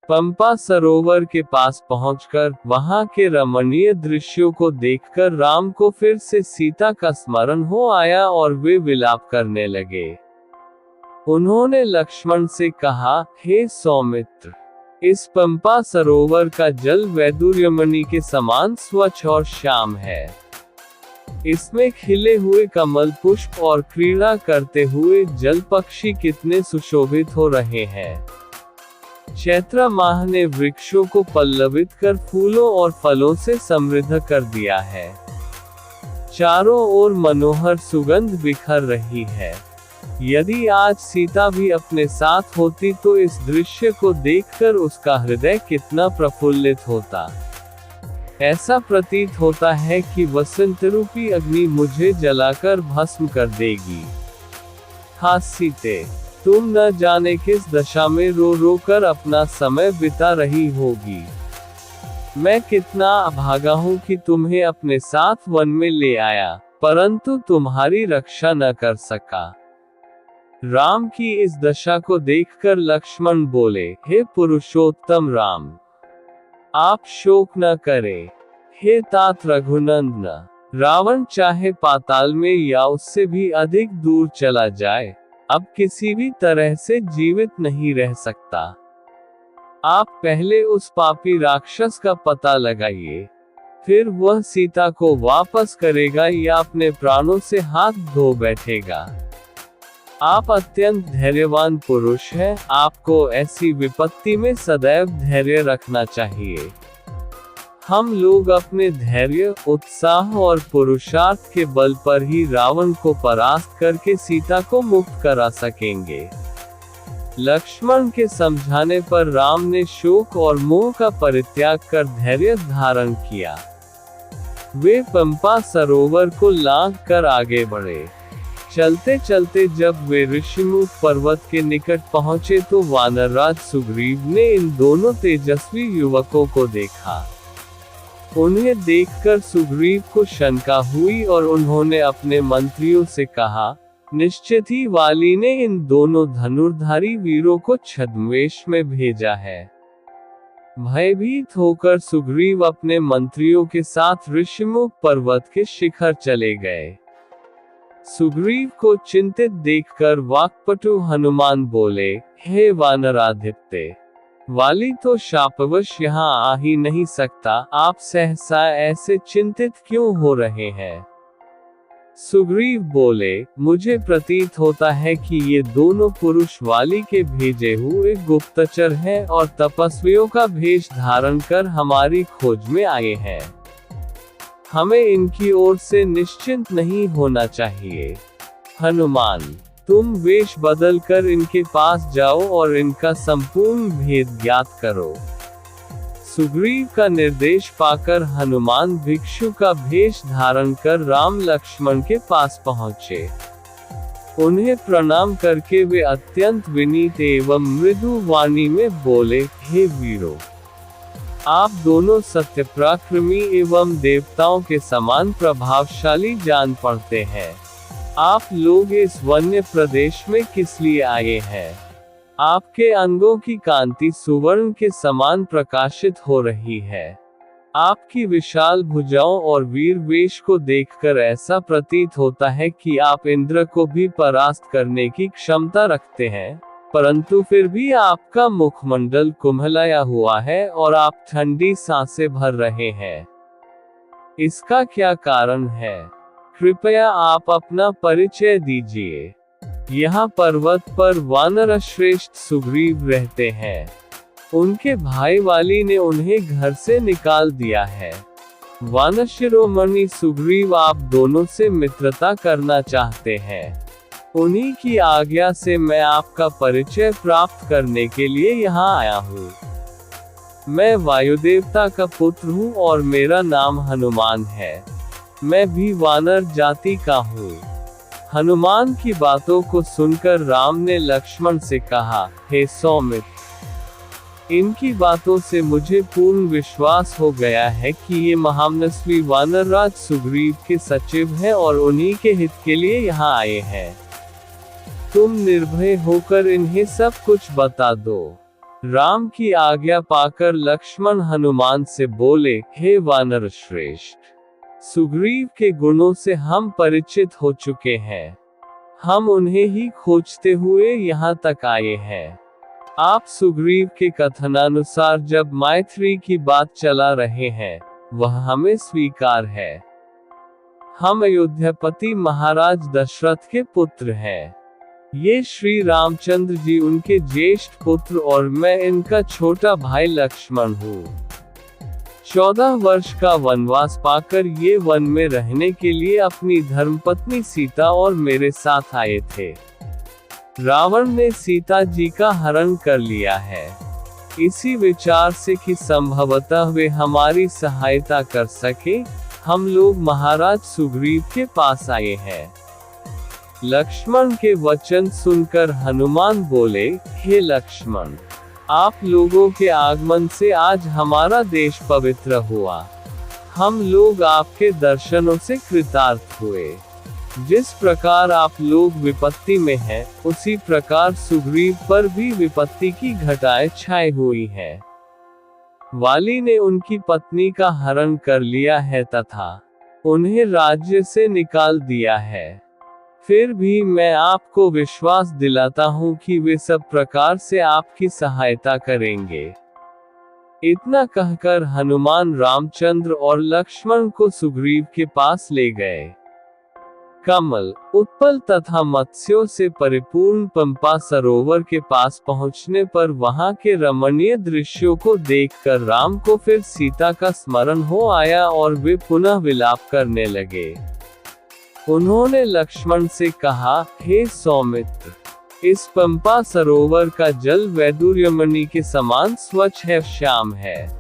पंपा सरोवर के पास पहुंचकर वहां के रमणीय दृश्यों को देखकर राम को फिर से सीता का स्मरण हो आया और वे विलाप करने लगे। उन्होंने लक्ष्मण से कहा, हे सौमित्र, इस पंपा सरोवर का जल वैदुर्यमणि के समान स्वच्छ और श्याम है। इसमें खिले हुए कमल पुष्प और क्रीड़ा करते हुए जल पक्षी कितने सुशोभित हो रहे हैं। चैत्र माह ने वृक्षों को पल्लवित कर फूलों और फलों से समृद्ध कर दिया है। चारों ओर मनोहर सुगंध बिखर रही है। यदि आज सीता भी अपने साथ होती तो इस दृश्य को देखकर उसका हृदय कितना प्रफुल्लित होता। ऐसा प्रतीत होता है कि वसंत रूपी अग्नि मुझे जलाकर भस्म कर देगी। हाँ सीते, तुम न जाने किस दशा में रो रो कर अपना समय बिता रही होगी। मैं कितना अभागा हूँ कि तुम्हें अपने साथ वन में ले आया, परंतु तुम्हारी रक्षा न कर सका। राम की इस दशा को देखकर लक्ष्मण बोले, हे पुरुषोत्तम राम, आप शोक न करें। हे तात रघुनंदन, रावण चाहे पाताल में या उससे भी अधिक दूर चला जाए, अब किसी भी तरह से जीवित नहीं रह सकता। आप पहले उस पापी राक्षस का पता लगाइए, फिर वह सीता को वापस करेगा या अपने प्राणों से हाथ धो बैठेगा। आप अत्यंत धैर्यवान पुरुष हैं, आपको ऐसी विपत्ति में सदैव धैर्य रखना चाहिए। हम लोग अपने धैर्य, उत्साह और पुरुषार्थ के बल पर ही रावण को परास्त करके सीता को मुक्त करा सकेंगे। लक्ष्मण के समझाने पर राम ने शोक और मोह का परित्याग कर धैर्य धारण किया। वे पंपा सरोवर को लांघ कर आगे बढ़े। चलते चलते जब वे ऋषिमुख पर्वत के निकट पहुंचे तो वानरराज सुग्रीव ने इन दोनों तेजस्वी युवकों को देखा। उन्हें देखकर सुग्रीव को शंका हुई और उन्होंने अपने मंत्रियों से कहा, निश्चित ही वाली ने इन दोनों धनुर्धारी वीरों को छद्मवेश में भेजा है। भयभीत होकर सुग्रीव अपने मंत्रियों के साथ ऋषिमुख पर्वत के शिखर चले गए। सुग्रीव को चिंतित देखकर वाक्पटु हनुमान बोले, हे वानराधिपते, वाली तो शापवश यहाँ आ ही नहीं सकता, आप सहसा ऐसे चिंतित क्यों हो रहे हैं? सुग्रीव बोले, मुझे प्रतीत होता है कि ये दोनों पुरुष वाली के भेजे हुए गुप्तचर हैं और तपस्वियों का भेष धारण कर हमारी खोज में आए हैं। हमें इनकी ओर से निश्चिंत नहीं होना चाहिए। हनुमान, तुम वेश बदल कर इनके पास जाओ और इनका संपूर्ण भेद ज्ञात करो। सुग्रीव का निर्देश पाकर हनुमान भिक्षु का भेष धारण कर राम लक्ष्मण के पास पहुँचे। उन्हें प्रणाम करके वे अत्यंत विनीत एवं मृदु वाणी में बोले, हे वीरों, आप दोनों सत्यपराक्रमी एवं देवताओं के समान प्रभावशाली जान पड़ते हैं। आप लोग इस वन्य प्रदेश में किस लिए आए हैं? आपके अंगों की कांति सुवर्ण के समान प्रकाशित हो रही है। आपकी विशाल भुजाओं और वीर वेश को देखकर ऐसा प्रतीत होता है कि आप इंद्र को भी परास्त करने की क्षमता रखते हैं, परंतु फिर भी आपका मुखमंडल कुम्हलाया हुआ है और आप ठंडी सांसें भर रहे हैं। इसका क्या कारण है? कृपया आप अपना परिचय दीजिए। यहाँ पर्वत पर वानर श्रेष्ठ सुग्रीव रहते हैं। उनके भाई वाली ने उन्हें घर से निकाल दिया है। वानर शिरोमणि सुग्रीव आप दोनों से मित्रता करना चाहते हैं। उन्हीं की आज्ञा से मैं आपका परिचय प्राप्त करने के लिए यहाँ आया हूँ। मैं वायुदेवता का पुत्र हूँ और मेरा नाम हनुमान है। मैं भी वानर जाति का हूँ। हनुमान की बातों को सुनकर राम ने लक्ष्मण से कहा, हे सौमित्र, इनकी बातों से मुझे पूर्ण विश्वास हो गया है कि ये महामनस्वी वानरराज सुग्रीव के सचिव हैं और उन्हीं के हित के लिए यहाँ आए हैं। तुम निर्भय होकर इन्हें सब कुछ बता दो। राम की आज्ञा पाकर लक्ष्मण हनुमान से बोले, हे वानर श्रेष्ठ, सुग्रीव के गुणों से हम परिचित हो चुके हैं। हम उन्हें ही खोजते हुए यहाँ तक आए हैं। आप सुग्रीव के कथनानुसार जब मैत्री की बात चला रहे हैं, वह हमें स्वीकार है। हम अयोध्यापति महाराज दशरथ के पुत्र हैं। ये श्री रामचंद्र जी उनके ज्येष्ठ पुत्र और मैं इनका छोटा भाई लक्ष्मण हूँ। 14 वर्ष का वनवास पाकर ये वन में रहने के लिए अपनी धर्मपत्नी सीता और मेरे साथ आए थे। रावण ने सीता जी का हरण कर लिया है। इसी विचार से कि संभवतः वे हमारी सहायता कर सके, हम लोग महाराज सुग्रीव के पास आए हैं। लक्ष्मण के वचन सुनकर हनुमान बोले, हे लक्ष्मण, आप लोगों के आगमन से आज हमारा देश पवित्र हुआ। हम लोग आपके दर्शनों से कृतार्थ हुए। जिस प्रकार आप लोग विपत्ति में हैं, उसी प्रकार सुग्रीव पर भी विपत्ति की घटाएं छाई हुई हैं। वाली ने उनकी पत्नी का हरण कर लिया है तथा उन्हें राज्य से निकाल दिया है। फिर भी मैं आपको विश्वास दिलाता हूँ कि वे सब प्रकार से आपकी सहायता करेंगे। इतना कहकर हनुमान रामचंद्र और लक्ष्मण को सुग्रीव के पास ले गए। कमल, उत्पल तथा मत्स्यों से परिपूर्ण पंपा सरोवर के पास पहुंचने पर वहां के रमणीय दृश्यों को देखकर राम को फिर सीता का स्मरण हो आया और वे पुनः विलाप करने लगे। उन्होंने लक्ष्मण से कहा, हे सौमित्र, इस पंपा सरोवर का जल वैदुर्यमणि के समान स्वच्छ है, श्याम है।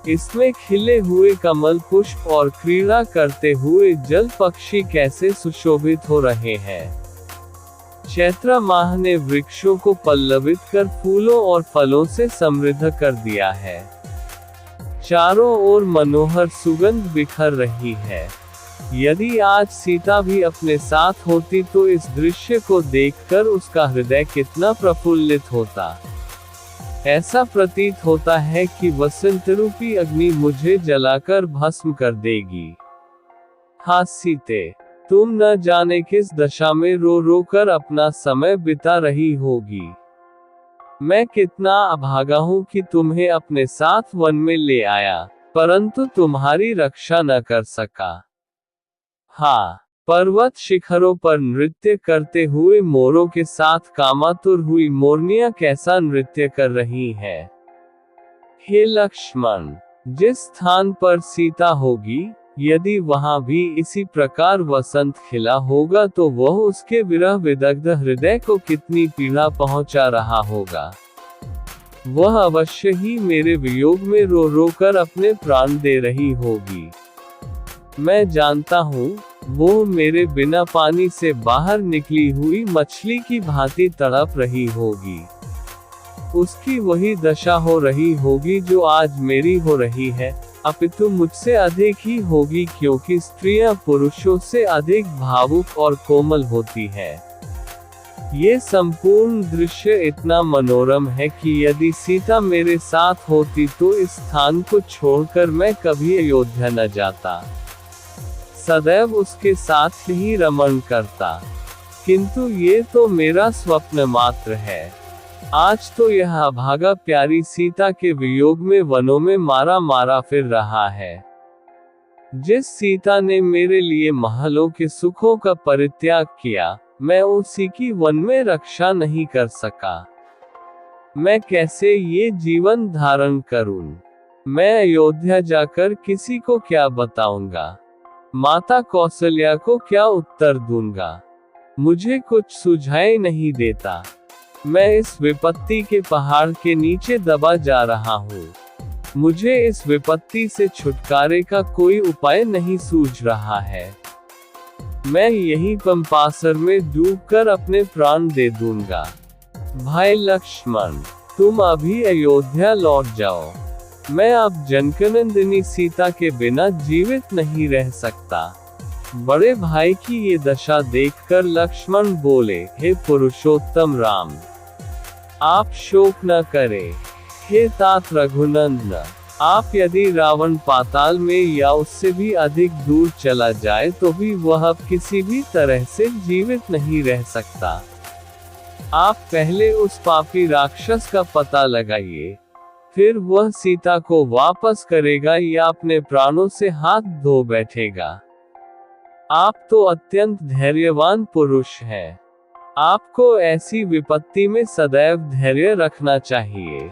इसमें खिले हुए कमल पुष्प और क्रीड़ा करते हुए जल पक्षी कैसे सुशोभित हो रहे हैं। चैत्र माह ने वृक्षों को पल्लवित कर फूलों और फलों से समृद्ध कर दिया है। चारों ओर मनोहर सुगंध बिखर रही है। यदि आज सीता भी अपने साथ होती तो इस दृश्य को देखकर उसका हृदय कितना प्रफुल्लित होता। ऐसा प्रतीत होता है कि वसंत रूपी अग्नि मुझे जलाकर भस्म कर देगी। हाँ सीते, तुम न जाने किस दशा में रो रो कर अपना समय बिता रही होगी। मैं कितना अभागा हूँ कि तुम्हें अपने साथ वन में ले आया, परंतु तुम्हारी रक्षा न कर सका। हाँ, पर्वत शिखरों पर नृत्य करते हुए मोरों के साथ कामातुर हुई मोरनियां कैसा नृत्य कर रही हैं। हे लक्ष्मण, जिस स्थान पर सीता होगी, यदि वहां भी इसी प्रकार वसंत खिला होगा तो वह उसके विरह विदग्ध हृदय को कितनी पीड़ा पहुंचा रहा होगा। वह अवश्य ही मेरे वियोग में रो रो कर अपने प्राण दे रही होगी। मैं जानता हूँ, वो मेरे बिना पानी से बाहर निकली हुई मछली की भांति तड़प रही होगी। उसकी वही दशा हो रही होगी जो आज मेरी हो रही है, अपितु मुझसे अधिक ही होगी, क्योंकि स्त्रियां पुरुषों से अधिक भावुक और कोमल होती है। ये संपूर्ण दृश्य इतना मनोरम है कि यदि सीता मेरे साथ होती तो इस स्थान को छोड़कर मैं कभी अयोध्या न जाता, सदैव उसके साथ ही रमण करता। किंतु ये तो मेरा स्वप्न मात्र है। आज तो यह अभागा प्यारी सीता के वियोग में वनों में मारा मारा फिर रहा है। जिस सीता ने मेरे लिए महलों के सुखों का परित्याग किया, मैं उसी की वन में रक्षा नहीं कर सका। मैं कैसे ये जीवन धारण करूं? मैं अयोध्या जाकर किसी को क्या बताऊंगा? माता कौशल्या को क्या उत्तर दूंगा? मुझे कुछ सुझाई नहीं देता। मैं इस विपत्ति के पहाड़ के नीचे दबा जा रहा हूँ। मुझे इस विपत्ति से छुटकारे का कोई उपाय नहीं सूझ रहा है। मैं यही पंपासर में डूबकर अपने प्राण दे दूंगा। भाई लक्ष्मण, तुम अभी अयोध्या लौट जाओ। मैं अब जनकनंदिनी सीता के बिना जीवित नहीं रह सकता। बड़े भाई की ये दशा देखकर लक्ष्मण बोले, हे पुरुषोत्तम राम, आप शोक न करें, हे तात रघुनंदन। आप यदि रावण पाताल में या उससे भी अधिक दूर चला जाए तो भी वह अब किसी भी तरह से जीवित नहीं रह सकता। आप पहले उस पापी राक्षस का पता लगाइए, फिर वह सीता को वापस करेगा या अपने प्राणों से हाथ धो बैठेगा। आप तो अत्यंत धैर्यवान पुरुष हैं। आपको ऐसी विपत्ति में सदैव धैर्य रखना चाहिए।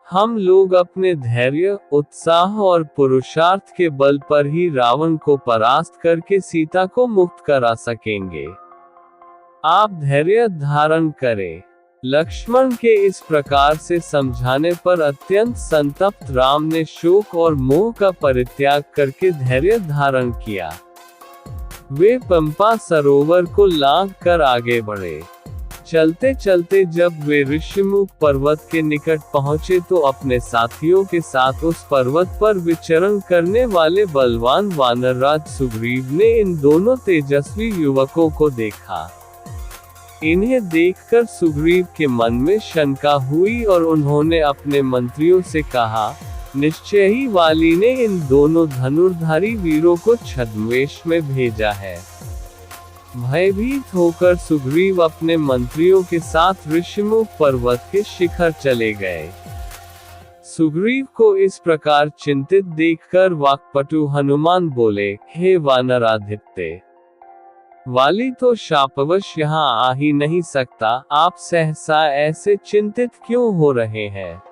हम लोग अपने धैर्य, उत्साह और पुरुषार्थ के बल पर ही रावण को परास्त करके सीता को मुक्त करा सकेंगे। आप धैर्य धारण करें। लक्ष्मण के इस प्रकार से समझाने पर अत्यंत संतप्त राम ने शोक और मोह का परित्याग करके धैर्य धारण किया। वे पंपा सरोवर को लांघ कर आगे बढ़े। चलते चलते जब वे ऋषिमुख पर्वत के निकट पहुंचे तो अपने साथियों के साथ उस पर्वत पर विचरण करने वाले बलवान वानरराज सुग्रीव ने इन दोनों तेजस्वी युवकों को देखा। इन्हें देखकर सुग्रीव के मन में शंका हुई और उन्होंने अपने मंत्रियों से कहा, निश्चय ही वाली ने इन दोनों धनुर्धारी वीरों को छद्मवेश में भेजा है। भयभीत होकर सुग्रीव अपने मंत्रियों के साथ ऋषिमुख पर्वत के शिखर चले गए। सुग्रीव को इस प्रकार चिंतित देखकर वाक्पटु हनुमान बोले, हे वानराधिपते, वाली तो शापवश यहाँ आ ही नहीं सकता, आप सहसा ऐसे चिंतित क्यों हो रहे हैं?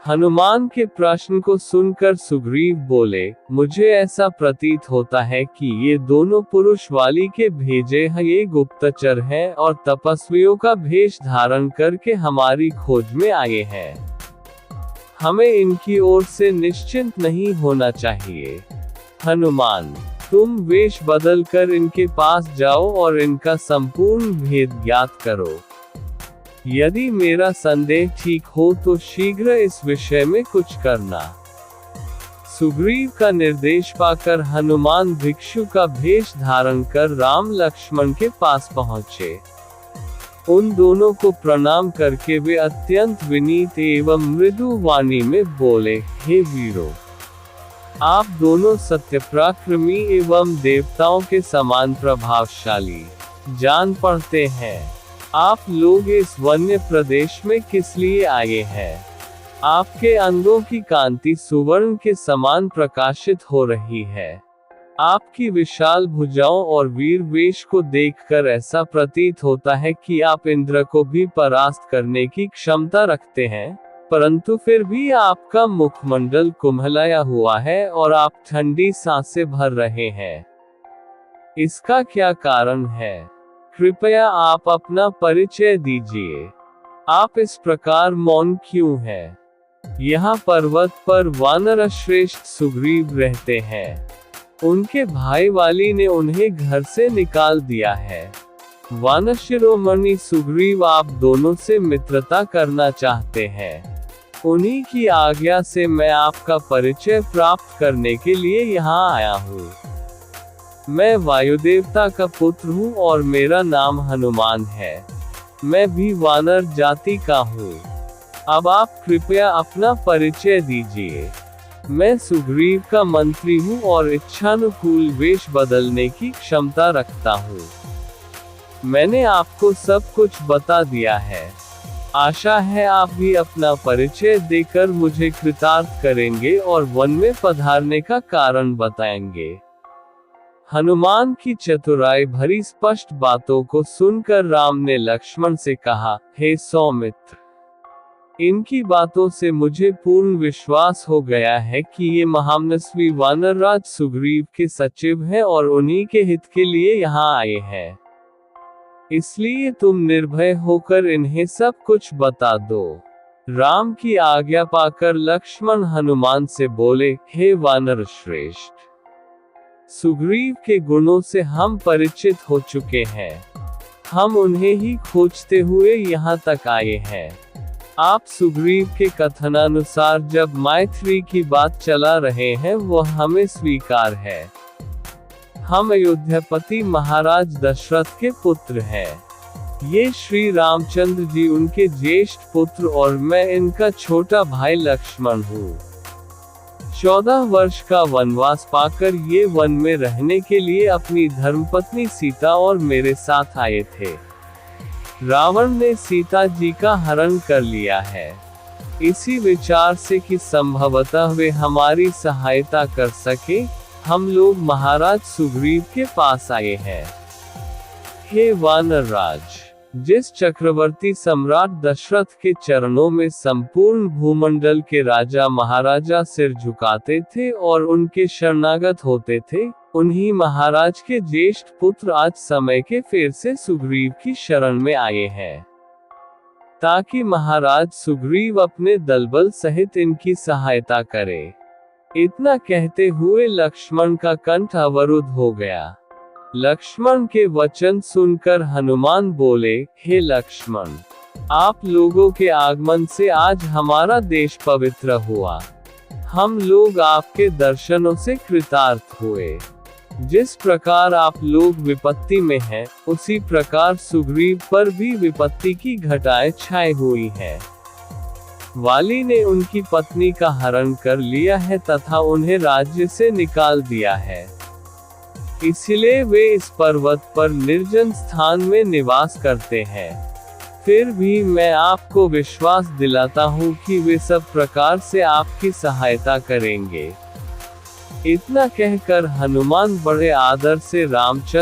हनुमान के प्रश्न को सुनकर सुग्रीव बोले, मुझे ऐसा प्रतीत होता है कि ये दोनों पुरुष वाली के भेजे ये गुप्तचर हैं और तपस्वियों का भेष धारण करके हमारी खोज में आए हैं। हमें इनकी ओर से निश्चिंत नहीं होना चाहिए। हनुमान, तुम वेश बदल कर इनके पास जाओ और इनका संपूर्ण भेद ज्ञात करो। यदि मेरा संदेह ठीक हो तो शीघ्र इस विषय में कुछ करना। सुग्रीव का निर्देश पाकर हनुमान भिक्षु का भेष धारण कर राम लक्ष्मण के पास पहुँचे। उन दोनों को प्रणाम करके वे अत्यंत विनीत एवं मृदु वाणी में बोले, हे वीरों, आप दोनों सत्यपराक्रमी एवं देवताओं के समान प्रभावशाली जान पड़ते हैं। आप लोग इस वन्य प्रदेश में किस लिए आए हैं? आपके अंगों की कांति सुवर्ण के समान प्रकाशित हो रही है। आपकी विशाल भुजाओं और वीर वेश को देखकर ऐसा प्रतीत होता है कि आप इंद्र को भी परास्त करने की क्षमता रखते हैं, परंतु फिर भी आपका मुखमंडल कुम्हलाया हुआ है और आप ठंडी सांसें भर रहे हैं। इसका क्या कारण है? कृपया आप अपना परिचय दीजिए। आप इस प्रकार मौन क्यों हैं? यहाँ पर्वत पर वानर श्रेष्ठ सुग्रीव रहते हैं। उनके भाई वाली ने उन्हें घर से निकाल दिया है। वानर शिरोमणि सुग्रीव आप दोनों से मित्रता करना चाहते हैं। उन्हीं की आज्ञा से मैं आपका परिचय प्राप्त करने के लिए यहाँ आया हूँ। मैं वायुदेवता का पुत्र हूँ और मेरा नाम हनुमान है। मैं भी वानर जाति का हूँ। अब आप कृपया अपना परिचय दीजिए। मैं सुग्रीव का मंत्री हूँ और इच्छानुकूल वेश बदलने की क्षमता रखता हूँ। मैंने आपको सब कुछ बता दिया है। आशा है आप भी अपना परिचय देकर मुझे कृतार्थ करेंगे और वन में पधारने का कारण बताएंगे। हनुमान की चतुराई भरी स्पष्ट बातों को सुनकर राम ने लक्ष्मण से कहा, हे सौमित्र, इनकी बातों से मुझे पूर्ण विश्वास हो गया है कि ये महामनस्वी वानरराज सुग्रीव के सचिव हैं और उन्हीं के हित के लिए यहाँ आए हैं। इसलिए तुम निर्भय होकर इन्हें सब कुछ बता दो। राम की आज्ञा पाकर लक्ष्मण हनुमान से बोले, हे वानर श्रेष्ठ, सुग्रीव के गुणों से हम परिचित हो चुके हैं। हम उन्हें ही खोजते हुए यहाँ तक आए हैं। आप सुग्रीव के कथनानुसार जब मैत्री की बात चला रहे हैं वह हमें स्वीकार है। हम अयोध्यापति महाराज दशरथ के पुत्र हैं। ये श्री रामचंद्र जी उनके ज्येष्ठ पुत्र और मैं इनका छोटा भाई लक्ष्मण हूँ। 14 वर्ष का वनवास पाकर ये वन में रहने के लिए अपनी धर्मपत्नी सीता और मेरे साथ आए थे। रावण ने सीता जी का हरण कर लिया है। इसी विचार से कि संभवतः वे हमारी सहायता कर सके, हम लोग महाराज सुग्रीव के पास आए हैं। हे वानर राज, जिस चक्रवर्ती सम्राट दशरथ के चरणों में संपूर्ण भूमंडल के राजा महाराजा सिर झुकाते थे और उनके शरणागत होते थे, उन्हीं महाराज के ज्येष्ठ पुत्र आज समय के फेर से सुग्रीव की शरण में आए हैं, ताकि महाराज सुग्रीव अपने दलबल सहित इनकी सहायता करे। इतना कहते हुए लक्ष्मण का कंठ अवरुद्ध हो गया। लक्ष्मण के वचन सुनकर हनुमान बोले, हे लक्ष्मण, आप लोगों के आगमन से आज हमारा देश पवित्र हुआ। हम लोग आपके दर्शनों से कृतार्थ हुए। जिस प्रकार आप लोग विपत्ति में हैं, उसी प्रकार सुग्रीव पर भी विपत्ति की घटाएं छाई हुई हैं। वाली ने उनकी पत्नी का हरण कर लिया है तथा उन्हें राज्य से निकाल दिया है। इसलिए वे इस पर्वत पर निर्जन स्थान में निवास करते हैं। फिर भी मैं आपको विश्वास दिलाता हूँ कि वे सब प्रकार से आपकी सहायता करेंगे। इतना कहकर हनुमान बड़े आदर से रामचंद्र